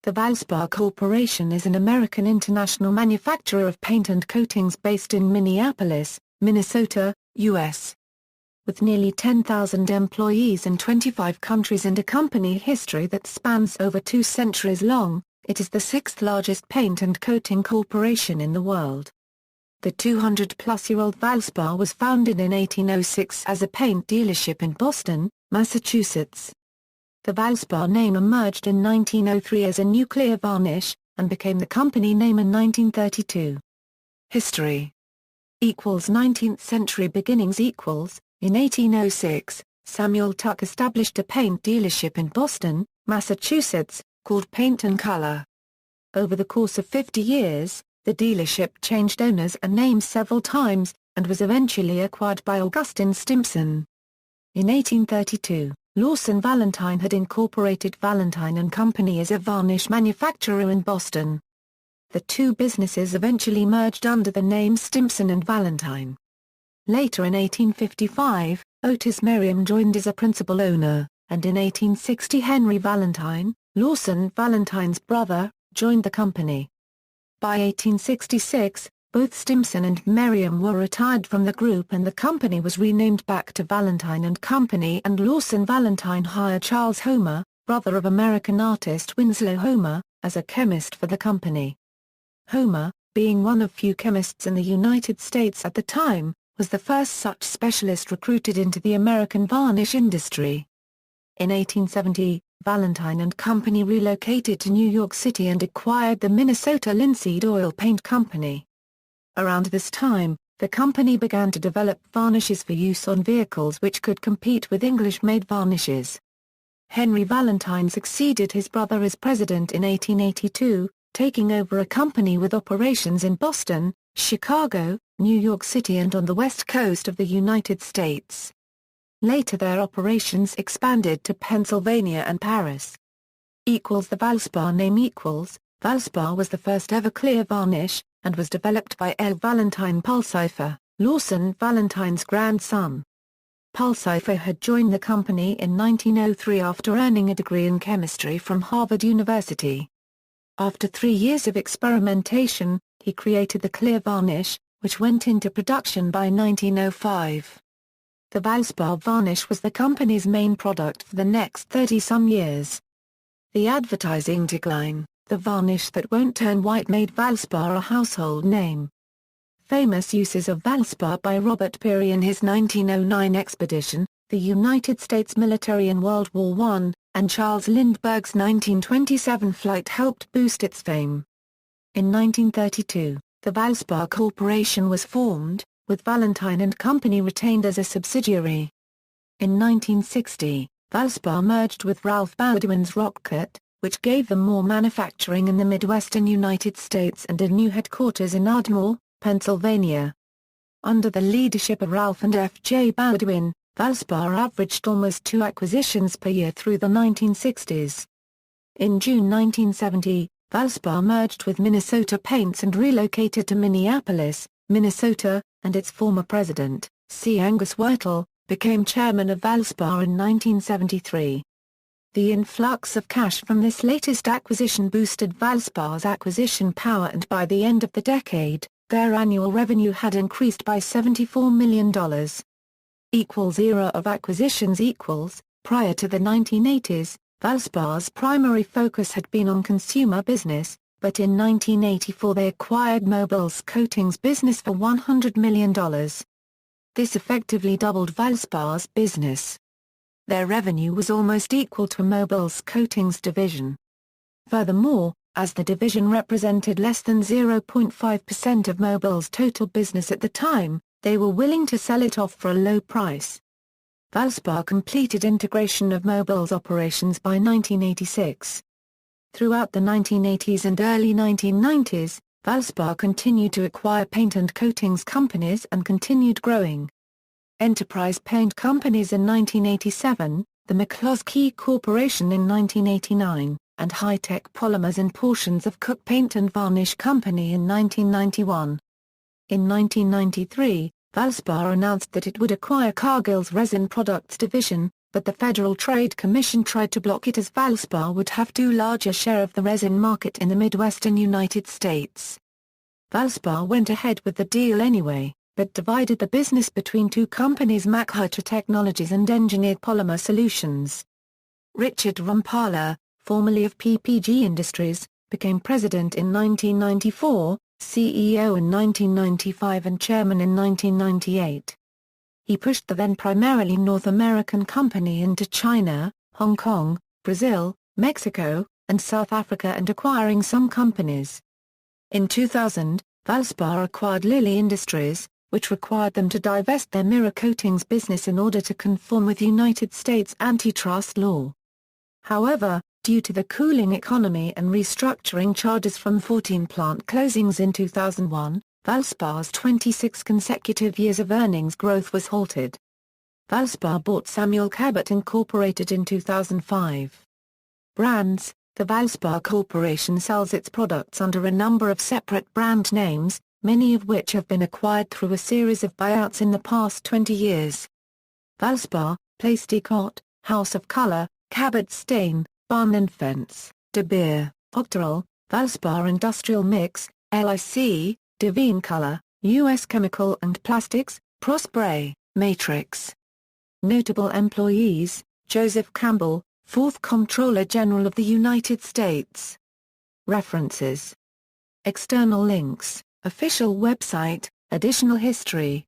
The Valspar Corporation is an American international manufacturer of paint and coatings based in Minneapolis, Minnesota, U.S. With nearly 10,000 employees in 25 countries and a company history that spans over 2 centuries long, it is the 6th largest paint and coating corporation in the world. The 200-plus-year-old Valspar was founded in 1806 as a paint dealership in Boston, Massachusetts. The Valspar name emerged in 1903 as a nuclear varnish, and became the company name in 1932. History = 19th century beginnings = in 1806, Samuel Tuck established a paint dealership in Boston, Massachusetts, called Paint and Color. Over the course of 50 years, the dealership changed owners and names several times, and was eventually acquired by Augustin Stimson. In 1832, Lawson Valentine had incorporated Valentine & Company as a varnish manufacturer in Boston. The two businesses eventually merged under the name Stimson & Valentine. Later in 1855, Otis Merriam joined as a principal owner, and in 1860 Henry Valentine, Lawson Valentine's brother, joined the company. By 1866, both Stimson and Merriam were retired from the group and the company was renamed back to Valentine & Company, and Lawson Valentine hired Charles Homer, brother of American artist Winslow Homer, as a chemist for the company. Homer, being one of few chemists in the United States at the time, was the first such specialist recruited into the American varnish industry. In 1870, Valentine & Company relocated to New York City and acquired the Minnesota Linseed Oil Paint Company. Around this time, the company began to develop varnishes for use on vehicles which could compete with English-made varnishes. Henry Valentine succeeded his brother as president in 1882, taking over a company with operations in Boston, Chicago, New York City and on the west coast of the United States. Later their operations expanded to Pennsylvania and Paris. The Valspar name = Valspar was the first ever clear varnish, and was developed by L. Valentine Pulsipher, Lawson Valentine's grandson. Pulsipher had joined the company in 1903 after earning a degree in chemistry from Harvard University. After 3 years of experimentation, he created the clear varnish, which went into production by 1905. The Valspar varnish was the company's main product for the next 30-some years. The advertising tagline, "The varnish that won't turn white," made Valspar a household name. Famous uses of Valspar by Robert Peary in his 1909 expedition, the United States military in World War I, and Charles Lindbergh's 1927 flight helped boost its fame. In 1932, the Valspar Corporation was formed, with Valentine & Company retained as a subsidiary. In 1960, Valspar merged with Ralph Baldwin's Rockcut, which gave them more manufacturing in the Midwestern United States and a new headquarters in Ardmore, Pennsylvania. Under the leadership of Ralph and F. J. Baldwin, Valspar averaged almost 2 acquisitions per year through the 1960s. In June 1970, Valspar merged with Minnesota Paints and relocated to Minneapolis, Minnesota, and its former president, C. Angus Wurtle, became chairman of Valspar in 1973. The influx of cash from this latest acquisition boosted Valspar's acquisition power, and by the end of the decade, their annual revenue had increased by $74 million. Era of acquisitions = prior to the 1980s, Valspar's primary focus had been on consumer business, but in 1984 they acquired Mobil's coatings business for $100 million. This effectively doubled Valspar's business. Their revenue was almost equal to Mobil's coatings division. Furthermore, as the division represented less than 0.5% of Mobil's total business at the time, they were willing to sell it off for a low price. Valspar completed integration of Mobil's operations by 1986. Throughout the 1980s and early 1990s, Valspar continued to acquire paint and coatings companies and continued growing. Enterprise Paint Companies in 1987, the McCloskey Corporation in 1989, and High-Tech Polymers and portions of Cook Paint and Varnish Company in 1991. In 1993, Valspar announced that it would acquire Cargill's Resin Products division, but the Federal Trade Commission tried to block it as Valspar would have too large a share of the resin market in the Midwestern United States. Valspar went ahead with the deal anyway, but divided the business between two companies, Makhitra Technologies and Engineered Polymer Solutions. Richard Rumpala, formerly of PPG Industries, became president in 1994, CEO in 1995 and chairman in 1998. He pushed the then primarily North American company into China, Hong Kong, Brazil, Mexico, and South Africa and acquiring some companies. In 2000, Valspar acquired Lilly Industries, which required them to divest their mirror coatings business in order to conform with United States antitrust law. However, due to the cooling economy and restructuring charges from 14 plant closings in 2001, Valspar's 26 consecutive years of earnings growth was halted. Valspar bought Samuel Cabot Incorporated in 2005. Brands: the Valspar Corporation sells its products under a number of separate brand names, many of which have been acquired through a series of buyouts in the past 20 years. Valspar, Plasticot, House of Color, Cabot Stain, Barn & Fence, De Beer, Octoral, Valspar Industrial Mix, LIC, Divine Color, U.S. Chemical and Plastics, Prospray, Matrix. Notable employees: Joseph Campbell, 4th Comptroller General of the United States. References. External links: official website, additional history.